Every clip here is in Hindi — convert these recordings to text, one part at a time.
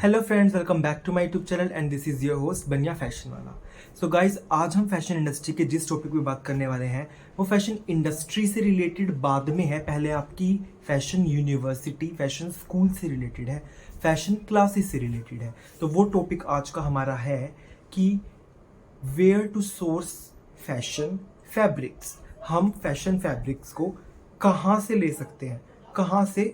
Hello friends, welcome back to my YouTube channel and this is your host Baniya fashion wala. So guys, आज हम फैशन इंडस्ट्री के जिस टॉपिक पे बात करने वाले हैं वो फैशन इंडस्ट्री से रिलेटेड बाद में है। पहले आपकी फैशन यूनिवर्सिटी, फैशन स्कूल से रिलेटेड है, फैशन क्लासेस से रिलेटेड है। तो वो टॉपिक आज का हमारा है कि where to source fashion fabrics. हम फैशन फैब्रिक्स को कहाँ से ले सकते हैं, कहाँ से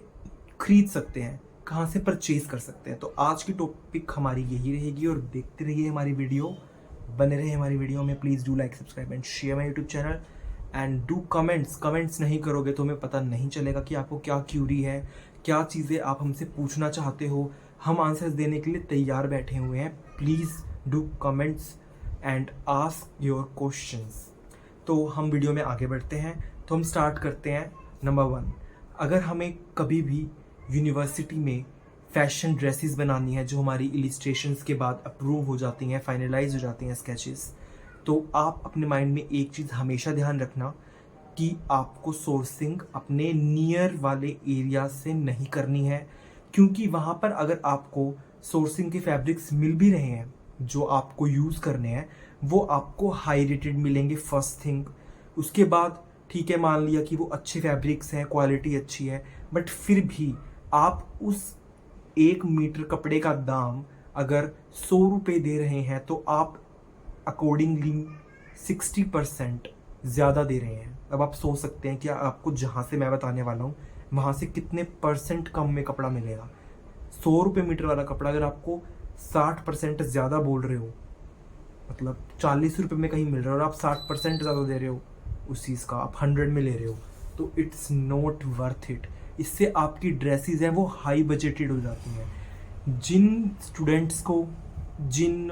खरीद सकते हैं, कहाँ से परचेज कर सकते हैं। तो आज की टॉपिक हमारी यही रहेगी और देखते रहिए हमारी वीडियो, बने रहे हमारी वीडियो में। Please do like, subscribe and share my YouTube channel and do comments नहीं करोगे तो हमें पता नहीं चलेगा कि आपको क्या क्यूरी है, क्या चीज़ें आप हमसे पूछना चाहते हो। हम आंसर्स देने के लिए तैयार बैठे हुए हैं। Please do comments and ask your questions. तो हम वीडियो में आगे बढ़ते हैं। तो हम स्टार्ट करते हैं। नंबर 1, अगर हमें कभी भी यूनिवर्सिटी में फैशन ड्रेसेस बनानी है जो हमारी इलिस्ट्रेशंस के बाद अप्रूव हो जाती हैं, फाइनलाइज हो जाती हैं स्केचेस, तो आप अपने माइंड में एक चीज़ हमेशा ध्यान रखना कि आपको सोर्सिंग अपने नियर वाले एरिया से नहीं करनी है। क्योंकि वहाँ पर अगर आपको सोर्सिंग के फैब्रिक्स मिल भी रहे हैं जो आपको यूज़ करने हैं, वो आपको हाई रेटेड मिलेंगे फर्स्ट थिंग। उसके बाद ठीक है, मान लिया कि वो अच्छे फैब्रिक्स हैं, क्वालिटी अच्छी है, बट फिर भी आप उस 1 मीटर कपड़े का दाम अगर 100 रुपये दे रहे हैं तो आप अकॉर्डिंगली 60% ज़्यादा दे रहे हैं। अब आप सोच सकते हैं कि आपको जहाँ से मैं बताने वाला हूँ वहाँ से कितने परसेंट कम में कपड़ा मिलेगा। 100 रुपये मीटर वाला कपड़ा अगर आपको 60% ज़्यादा बोल रहे हो, मतलब 40 रुपये में कहीं मिल रहा है और आप 60% ज़्यादा दे रहे हो उस चीज़ का, आप 100 में ले रहे हो, तो इट्स नॉट वर्थ इट। इससे आपकी ड्रेसेस हैं वो हाई बजटेड हो जाती हैं। जिन स्टूडेंट्स को, जिन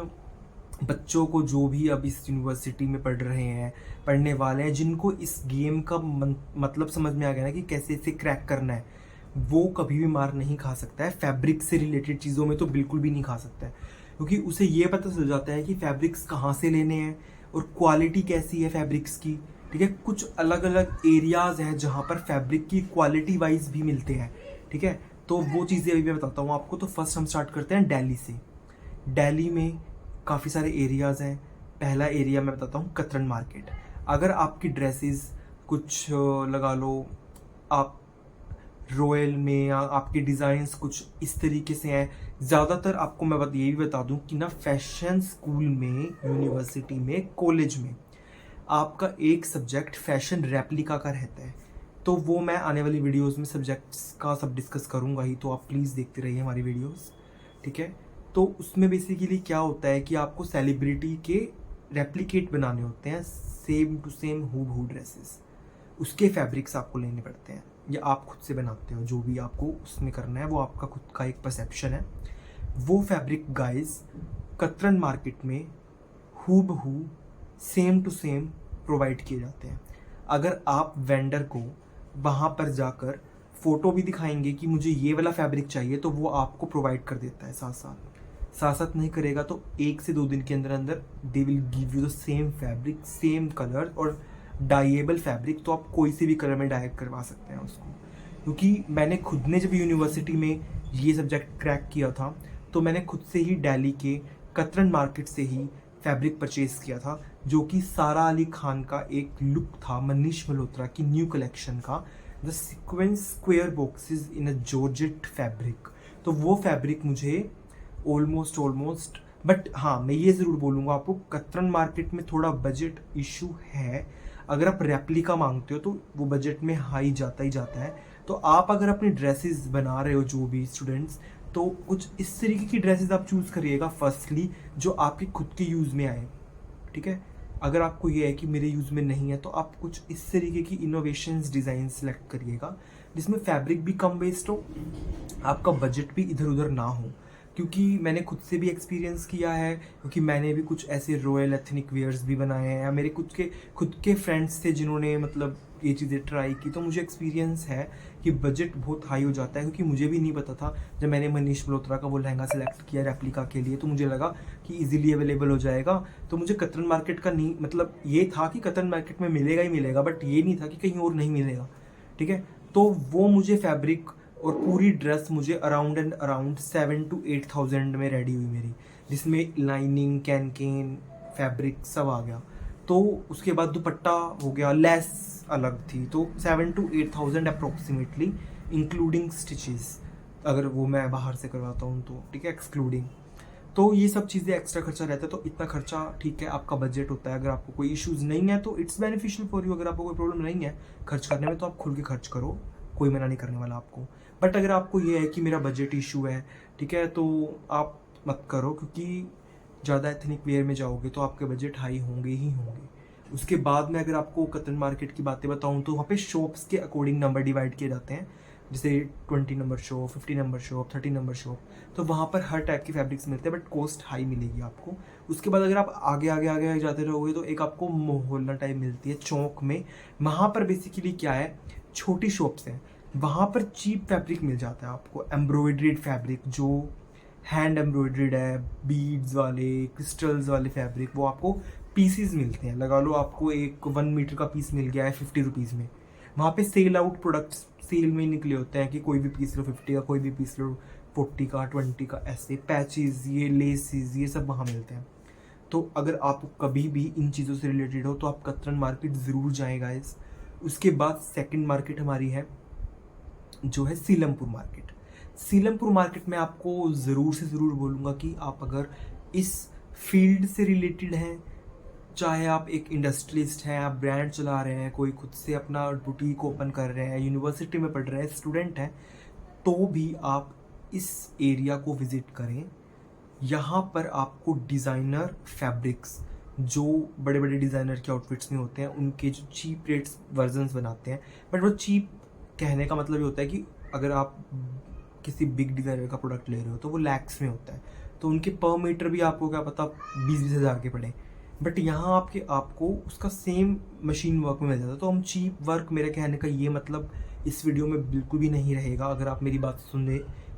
बच्चों को, जो भी अब इस यूनिवर्सिटी में पढ़ रहे हैं, पढ़ने वाले हैं, जिनको इस गेम का मतलब समझ में आ गया ना कि कैसे इसे क्रैक करना है, वो कभी भी मार नहीं खा सकता है। फैब्रिक से रिलेटेड चीज़ों में तो बिल्कुल भी नहीं खा सकता है, क्योंकि उसे ये पता चल जाता है कि फैब्रिक्स कहाँ से लेने हैं और क्वालिटी कैसी है फैब्रिक्स की। ठीक है, कुछ अलग अलग एरियाज़ हैं जहाँ पर फैब्रिक की क्वालिटी वाइज भी मिलते हैं। ठीक है, तो वो चीज़ें अभी मैं बताता हूँ आपको। तो फर्स्ट हम स्टार्ट करते हैं दिल्ली से। दिल्ली में काफ़ी सारे एरियाज़ हैं। पहला एरिया मैं बताता हूँ, कतरन मार्केट। अगर आपकी ड्रेसेस कुछ लगा लो आप रॉयल में, या आपके डिज़ाइंस कुछ इस तरीके से हैं, ज़्यादातर आपको मैं ये भी बता दूं कि ना फैशन स्कूल में, यूनिवर्सिटी में, कॉलेज में आपका एक सब्जेक्ट फैशन रेप्लिका का रहता है। तो वो मैं आने वाली वीडियोस में सब्जेक्ट्स का सब डिस्कस करूँगा ही, तो आप प्लीज़ देखते रहिए हमारी वीडियोस। ठीक है, तो उसमें बेसिकली क्या होता है कि आपको सेलिब्रिटी के रेप्लिकेट बनाने होते हैं, सेम टू सेम हूबहू ड्रेसेस। उसके फैब्रिक्स आपको लेने पड़ते हैं या आप खुद से बनाते हो, जो भी आपको उसमें करना है वो आपका खुद का एक परसेप्शन है। वो फैब्रिक गाइस कतरन मार्केट में हूबहू सेम टू सेम प्रोवाइड किए जाते हैं। अगर आप वेंडर को वहाँ पर जाकर फ़ोटो भी दिखाएंगे कि मुझे ये वाला फैब्रिक चाहिए, तो वो आपको प्रोवाइड कर देता है। साथ साथ नहीं करेगा तो 1 से 2 दिन के अंदर अंदर they will give you the same fabric, same colour और डाइएबल फैब्रिक। तो आप कोई से भी कलर में डाई करवा सकते हैं उसको। क्योंकि मैंने खुद ने जब यूनिवर्सिटी में ये सब्जेक्ट क्रैक किया था तो मैंने खुद से ही दिल्ली के कतरन मार्केट से ही फैब्रिक परचेज़ किया था, जो कि सारा अली खान का एक लुक था, मनीष मल्होत्रा की न्यू कलेक्शन का, the sequence square boxes in a georgette fabric. तो वो फैब्रिक मुझे ऑलमोस्ट बट हाँ, मैं ये ज़रूर बोलूँगा आपको, कतरन मार्केट में थोड़ा बजट इशू है। अगर आप रेप्लिका मांगते हो तो वो बजट में हाई जाता ही जाता है। तो आप अगर अपनी ड्रेसेस बना रहे हो, जो भी स्टूडेंट्स, तो कुछ इस तरीके की ड्रेसेस आप चूज़ करिएगा फर्स्टली, जो आपके खुद के यूज़ में आए। ठीक है, अगर आपको ये है कि मेरे यूज़ में नहीं है तो आप कुछ इस तरीके की इनोवेशंस डिज़ाइन सेलेक्ट करिएगा जिसमें फैब्रिक भी कम वेस्ट हो, आपका बजट भी इधर उधर ना हो। क्योंकि मैंने खुद से भी एक्सपीरियंस किया है, क्योंकि मैंने भी कुछ ऐसे रॉयल एथनिक वेयर्स भी बनाए हैं, या मेरे खुद के फ्रेंड्स थे जिन्होंने मतलब ये चीज़ें ट्राई की। तो मुझे एक्सपीरियंस है कि बजट बहुत हाई हो जाता है। क्योंकि मुझे भी नहीं पता था, जब मैंने मनीष मल्होत्रा का वो लहंगा सेलेक्ट किया रेप्लिका के लिए, तो मुझे लगा कि इजीली अवेलेबल हो जाएगा। तो मुझे कतरन मार्केट का नहीं, मतलब ये था कि कतरन मार्केट में मिलेगा ही मिलेगा, बट ये नहीं था कि कहीं और नहीं मिलेगा। ठीक है, तो वो मुझे फैब्रिक और पूरी ड्रेस मुझे around and around 7 to 8 thousand में रेडी हुई मेरी, जिसमें लाइनिंग, कैन फैब्रिक सब आ गया। तो उसके बाद दुपट्टा हो गया, लेस अलग थी, तो 7 to 8 thousand approximately including stitches, अगर वो मैं बाहर से करवाता हूँ तो, ठीक है, एक्सक्लूडिंग। तो ये सब चीज़ें एक्स्ट्रा खर्चा रहता है। तो इतना खर्चा ठीक है, आपका बजट होता है। अगर आपको कोई इश्यूज़ नहीं है तो इट्स बेनिफिशियल फॉर यू। अगर आपको कोई प्रॉब्लम नहीं है खर्च करने में तो आप खुल के खर्च करो, कोई मना नहीं करने वाला आपको। बट अगर आपको ये है कि मेरा बजट इशू है, ठीक है, तो आप मत करो, क्योंकि ज़्यादा एथनिक वेयर में जाओगे तो आपके बजट हाई होंगे ही होंगे। उसके बाद में अगर आपको कतन मार्केट की बातें बताऊँ तो वहाँ पे शॉप्स के अकॉर्डिंग नंबर डिवाइड किए जाते हैं, जैसे 20 number shop, 50 number shop, 30 number shop. तो वहाँ पर हर टाइप के फैब्रिक्स मिलते हैं, बट कॉस्ट हाई मिलेगी आपको। उसके बाद अगर आप आगे आगे आगे आगे जाते रहोगे तो एक आपको मोहल्ला टाइप मिलती है चौक में। वहाँ पर बेसिकली क्या है, छोटी शॉप्स हैं, वहाँ पर चीप फैब्रिक मिल जाता है आपको, एम्ब्रॉयड्रीड फैब्रिक, जो हैंड एम्ब्रॉयड्रीड है, बीड्स वाले, क्रिस्टल्स वाले फैब्रिक, वो आपको पीसीज मिलते हैं। लगा लो आपको एक 1 मीटर का पीस मिल गया है 50 रुपीज़ में। वहाँ पे सेल आउट प्रोडक्ट्स सेल में निकले होते हैं कि कोई भी पीस लो 50 का, कोई भी पीस लो 40 का, 20 का, ऐसे पैचेस, ये लेसेस, ये सब वहाँ मिलते हैं। तो अगर आप कभी भी इन चीज़ों से रिलेटेड हो तो आप कतरन मार्केट ज़रूर जाएं गाइस। उसके बाद सेकंड मार्केट हमारी है जो है सीलमपुर मार्केट। सीलमपुर मार्केट में आपको ज़रूर से ज़रूर बोलूँगा कि आप अगर इस फील्ड से रिलेटेड हैं, चाहे आप एक इंडस्ट्रियलिस्ट हैं, आप ब्रांड चला रहे हैं, कोई खुद से अपना बुटीक ओपन कर रहे हैं, यूनिवर्सिटी में पढ़ रहे हैं, स्टूडेंट हैं, तो भी आप इस एरिया को विज़िट करें। यहाँ पर आपको डिज़ाइनर फैब्रिक्स, जो बड़े बड़े डिज़ाइनर के आउटफिट्स में होते हैं, उनके जो चीप रेट्स वर्जन्स बनाते हैं। बट वो चीप कहने का मतलब ये होता है कि अगर आप किसी बिग डिज़ाइनर का प्रोडक्ट ले रहे हो तो वो लैक्स में होता है, तो उनके पर मीटर भी आपको क्या पता 20-20 हज़ार के पड़े। बट यहाँ आपको उसका सेम मशीन वर्क में मिल जाता है। तो हम चीप वर्क, मेरे कहने का ये मतलब इस वीडियो में बिल्कुल भी नहीं रहेगा। अगर आप मेरी बात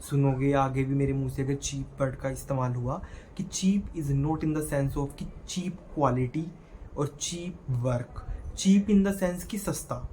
सुनोगे आगे भी मेरे मुंह से अगर चीप वर्ड का इस्तेमाल हुआ, कि cheap is not in the sense of कि चीप क्वालिटी और cheap work, cheap in the sense कि सस्ता,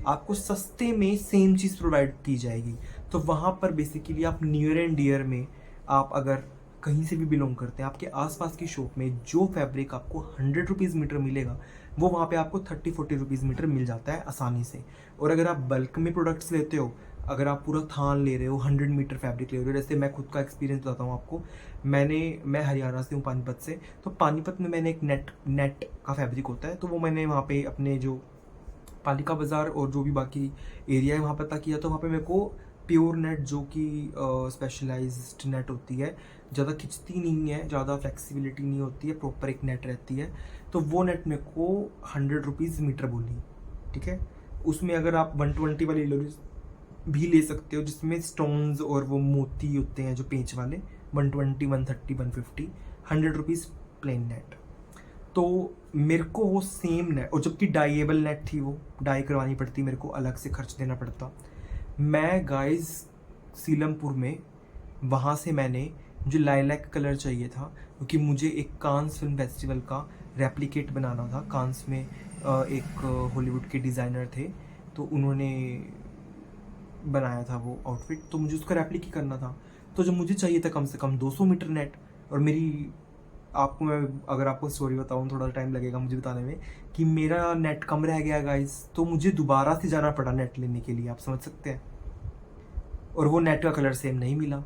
आपको सस्ते में सेम चीज़ प्रोवाइड की जाएगी। तो वहाँ पर बेसिकली आप नियर एंड डियर में, आप अगर कहीं से भी बिलोंग करते हैं, आपके आसपास की शॉप में जो फैब्रिक आपको 100 रुपीज़ मीटर मिलेगा, वो वहाँ पे आपको 30-40 रुपीज़ मीटर मिल जाता है आसानी से। और अगर आप बल्क में प्रोडक्ट्स लेते हो, अगर आप पूरा थान ले रहे हो, 100 मीटर फैब्रिक ले रहे हो, जैसे मैं खुद का एक्सपीरियंस बताता हूँ आपको। मैं हरियाणा से हूँ, पानीपत से। तो पानीपत में मैंने एक नेट का फैब्रिक होता है, तो वो मैंने वहाँ पे अपने जो पालिका बाज़ार और जो भी बाकी एरिया है वहाँ पता किया, तो वहाँ पे मेरे को प्योर नेट, जो कि स्पेशलाइज्ड नेट होती है, ज़्यादा खिंचती नहीं है, ज़्यादा फ्लेक्सिबिलिटी नहीं होती है, प्रॉपर एक नेट रहती है, तो वो नेट मेरे को 100 रुपीज़ मीटर बोली, ठीक है। उसमें अगर आप 120 वाली भी ले सकते हो, जिसमें स्टोन्स और वो मोती होते हैं जो पेंच वाले, 120, 130, 150, 100 रुपीज़ प्लेन नेट। तो मेरे को वो सेम नेट, और जबकि डाइएबल नेट थी, वो डाई करवानी पड़ती, मेरे को अलग से खर्च देना पड़ता। मैं गाइस सीलमपुर में, वहाँ से मैंने, मुझे लाइलैक कलर चाहिए था, क्योंकि मुझे एक कांस फिल्म फेस्टिवल का रेप्लिकेट बनाना था। कांस में एक हॉलीवुड के डिज़ाइनर थे, तो उन्होंने बनाया था वो आउटफिट, तो मुझे उसका रेप्लिकेट करना था। तो जब मुझे चाहिए था कम से कम 200 मीटर नेट, और मेरी, आपको मैं अगर आपको स्टोरी बताऊँ, थोड़ा टाइम लगेगा मुझे बताने में, कि मेरा नेट कम रह गया गाइस, तो मुझे दोबारा से जाना पड़ा नेट लेने के लिए, आप समझ सकते हैं। और वो नेट का कलर सेम नहीं मिला,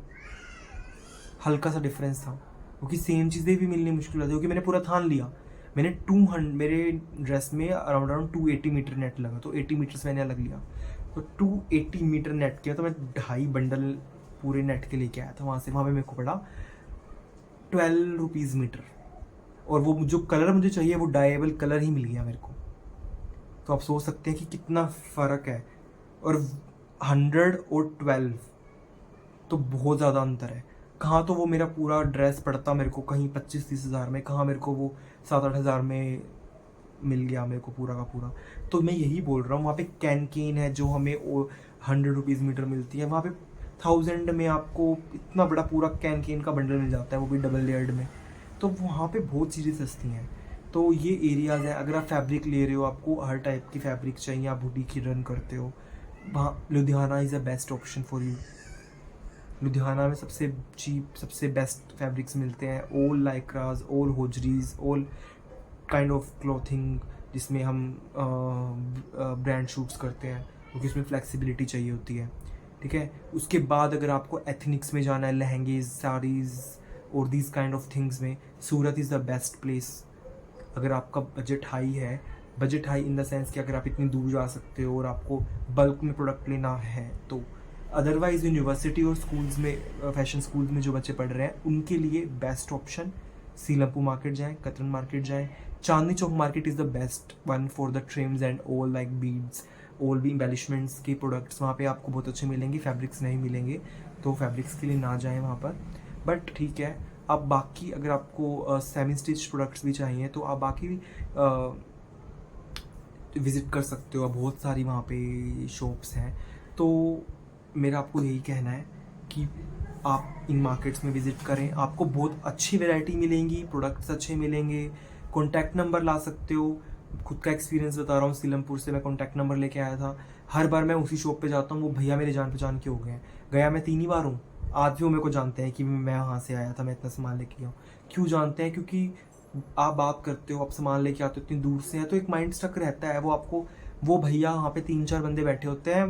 हल्का सा डिफरेंस था, क्योंकि सेम चीज़ें भी मिलनी मुश्किल होती है। क्योंकि मैंने पूरा थान लिया, मैंने 200, मेरे ड्रेस में अराउंड 280 मीटर नेट लगा, तो 80 मीटर्स मैंने अलग लिया, तो 280 मीटर नेट किया, तो मैं 2.5 बंडल पूरे नेट के लेके आया था वहाँ से। वहाँ पे मेरे को पड़ा 12 रुपीज़ मीटर, और वो जो कलर मुझे चाहिए वो डाइएबल कलर ही मिल गया मेरे को। तो आप सोच सकते हैं कि कितना फ़र्क है। और 100 और 12 तो बहुत ज़्यादा अंतर है। कहाँ तो वो मेरा पूरा ड्रेस पड़ता मेरे को कहीं 25-30 हज़ार में, कहाँ मेरे को वो 7-8 हज़ार में मिल गया मेरे को पूरा का पूरा। तो मैं यही बोल रहा हूँ, वहाँ पे कैन है जो हमें 100 रुपीज़ मीटर मिलती है, वहाँ पे 1000 में आपको इतना बड़ा पूरा कैन का बंडल मिल जाता है, वो भी डबल लेयर्ड में। तो वहाँ पे बहुत चीज़ें सस्ती हैं। तो ये एरियाज़ हैं। अगर आप फैब्रिक ले रहे हो, आपको हर टाइप की फैब्रिक चाहिए, आप बुटीक ही रन करते हो, वहाँ Ludhiana is the best option for you. Ludhiana में सबसे चीप सबसे बेस्ट फैब्रिक्स मिलते हैं, all lycras, all hosieries, all kind of clothing जिसमें हम ब्रांड शूट्स करते हैं, क्योंकि उसमें फ्लेक्सिबिलिटी चाहिए होती है। ठीक है, उसके बाद अगर आपको एथनिक्स में जाना है, लहंगे, साड़ीज़ और दीज काइंड ऑफ थिंग्स में, सूरत इज़ द बेस्ट प्लेस। अगर आपका बजट हाई है, budget high in the sense कि अगर आप इतनी दूर जा सकते हो और आपको बल्क में प्रोडक्ट लेना है तो। अदरवाइज़ यूनिवर्सिटी और स्कूल्स में, फैशन स्कूल्स में जो बच्चे पढ़ रहे हैं उनके लिए बेस्ट ऑप्शन सीलमपुर मार्केट जाएं, कतरन मार्केट जाएं। Chandni Chowk market is the best one for the trims and all like beads, all भी एम्बेलिशमेंट्स के प्रोडक्ट्स वहाँ पे आपको बहुत अच्छे मिलेंगे, फैब्रिक्स नहीं मिलेंगे, तो फैब्रिक्स के लिए ना जाएं वहाँ पर। बट ठीक है, आप बाकी अगर आपको सेमी स्टिच प्रोडक्ट्स भी चाहिए तो आप बाकी भी विज़िट कर सकते हो। अब बहुत सारी वहाँ पे शॉप्स हैं, तो मेरा आपको यही कहना है कि आप इन मार्केट्स में विज़िट करें, आपको बहुत अच्छी वैरायटी मिलेंगी, प्रोडक्ट्स अच्छे मिलेंगे। कॉन्टैक्ट नंबर ला सकते हो, खुद का एक्सपीरियंस बता रहा हूँ, सीलमपुर से मैं कॉन्टैक्ट नंबर लेके आया था। हर बार मैं उसी शॉप पे जाता हूँ, वो भैया मेरे जान पहचान के हो गए हैं। गया मैं 3 ही बार हूँ, आज भी वो मेरे को जानते हैं कि मैं वहाँ से आया था, मैं इतना सामान लेके गया हूँ। क्यों जानते हैं? क्योंकि आप बात करते हो, आप सामान लेके आते हो इतनी दूर से हैं, तो एक माइंड स्टक रहता है। वो आपको, वो भैया वहाँ पे 3-4 बंदे बैठे होते हैं।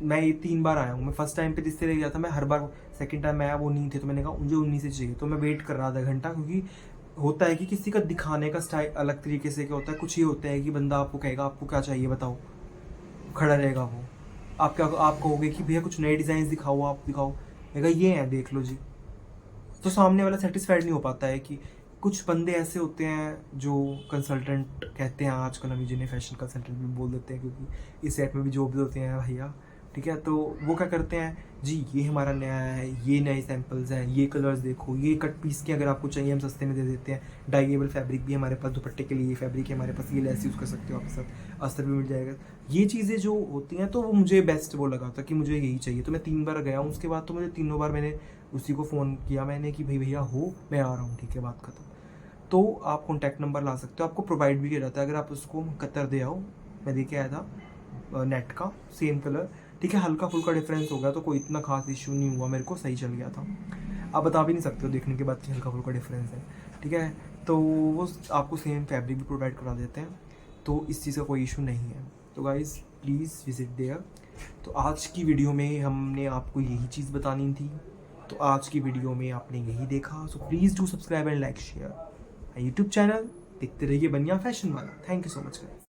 मैं ये 3 बार आया हूँ। मैं फर्स्ट टाइम पे जिससे ले गया था, मैं हर बार सेकंड टाइम मैं आया वो नहीं थे, तो मैंने कहा मुझे उन्हीं से चाहिए, तो मैं वेट कर रहा आधा घंटा। क्योंकि होता है कि किसी का दिखाने का स्टाइल अलग तरीके से क्या होता है, कुछ ये होता है कि बंदा आपको कहेगा आपको क्या चाहिए बताओ, खड़ा रहेगा वो, आप कहोगे कि भैया कुछ नए डिज़ाइन दिखाओ, आप दिखाओ, कहेगा ये है देख लो जी, तो सामने वाला सेटिस्फाइड नहीं हो पाता है। कि कुछ बंदे ऐसे होते हैं जो कंसल्टेंट कहते हैं, आजकल हम जिन्हें फैशन कंसल्टेंट भी बोल देते हैं, क्योंकि इस सेट में भी जो भी होते हैं भैया, ठीक है, तो वो क्या करते हैं जी, ये हमारा नया है, ये नए सैम्पल्स हैं, ये कलर्स देखो, ये कट पीस के अगर आपको चाहिए हम सस्ते में दे देते हैं। डाइएबल फैब्रिक भी हमारे पास, दुपट्टे के लिए फैब्रिक है हमारे पास, ये लेस यूज़ कर सकते हो आपके साथ, अस्तर भी मिल जाएगा। ये चीज़ें जो होती हैं, तो वो मुझे बेस्ट वो लगा था कि मुझे यही चाहिए, तो मैं 3 बार गया हूँ। उसके बाद तो मुझे तीनों बार मैंने उसी को फ़ोन किया मैंने कि भाई भैया हो, मैं आ रहा हूँ, ठीक है, बात खत्म। तो आप कॉन्टैक्ट नंबर ला सकते हो, आपको प्रोवाइड भी किया जाता है। अगर आप उसको कतर दे आओ, मैं दे के आया था नेट का, सेम कलर, ठीक है, हल्का फुल्का डिफरेंस हो गया तो कोई इतना खास इशू नहीं हुआ, मेरे को सही चल गया था। आप बता भी नहीं सकते हो देखने के बाद कि हल्का फुल्का डिफरेंस है, ठीक है, तो वो आपको सेम फैब्रिक भी प्रोवाइड करा देते हैं, तो इस चीज़ का कोई इशू नहीं है। तो गाइज़ प्लीज़ विजिट देयर। तो आज की वीडियो में हमने आपको यही चीज़ बतानी थी, तो आज की वीडियो में आपने यही देखा। So please do subscribe and like share YouTube channel, देखते रहिए बनिया फैशन वाला। Thank you so much guys.